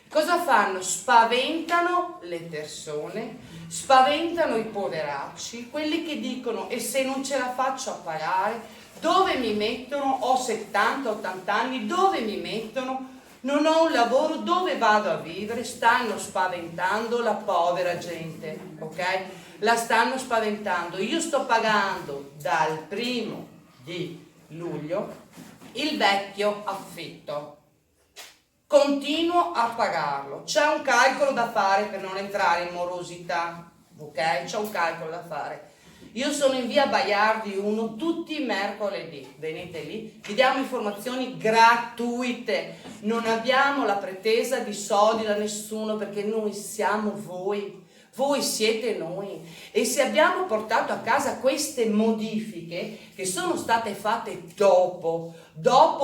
Cosa fanno? Spaventano le persone, spaventano i poveracci, quelli che dicono e se non ce la faccio a pagare, dove mi mettono? Ho 70-80 anni, dove mi mettono? Non ho un lavoro, dove vado a vivere? Stanno spaventando la povera gente, ok? La stanno spaventando. Io sto pagando dal 1° luglio il vecchio affitto. Continuo a pagarlo. C'è un calcolo da fare per non entrare in morosità, ok? C'è un calcolo da fare. Io sono in via Baiardi 1 tutti i mercoledì, venite lì, vi diamo informazioni gratuite, non abbiamo la pretesa di soldi da nessuno perché noi siamo voi siete noi e se abbiamo portato a casa queste modifiche che sono state fatte dopo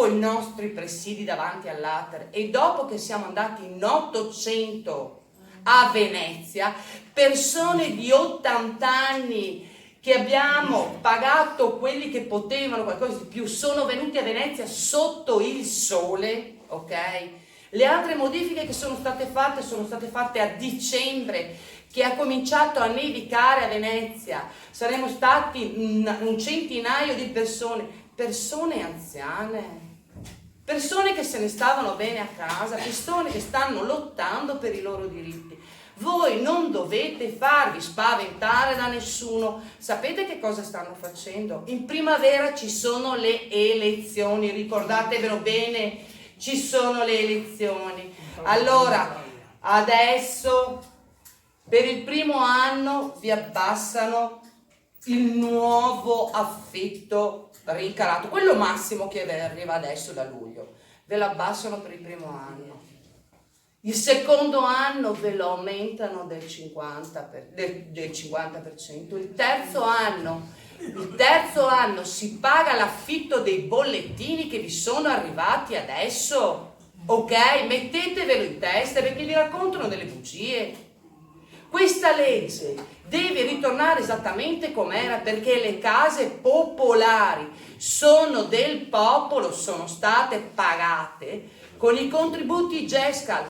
i nostri presidi davanti all'Ater e dopo che siamo andati in 800 a Venezia, persone di 80 anni che abbiamo pagato quelli che potevano qualcosa di più, sono venuti a Venezia sotto il sole, ok? Le altre modifiche che sono state fatte a dicembre, che ha cominciato a nevicare a Venezia. Saremmo stati un centinaio di persone anziane, persone che se ne stavano bene a casa, persone che stanno lottando per i loro diritti. Voi non dovete farvi spaventare da nessuno. Sapete che cosa stanno facendo? In primavera ci sono le elezioni, ricordatevelo bene, ci sono le elezioni. Allora, adesso per il primo anno vi abbassano il nuovo affitto rincarato, quello massimo che arriva adesso da luglio, ve lo abbassano per il primo anno. Il secondo anno ve lo aumentano del 50%, il terzo anno si paga l'affitto dei bollettini che vi sono arrivati adesso, ok? Mettetevelo in testa perché vi raccontano delle bugie. Questa legge deve ritornare esattamente com'era perché le case popolari sono del popolo, sono state pagate con i contributi GESCAL.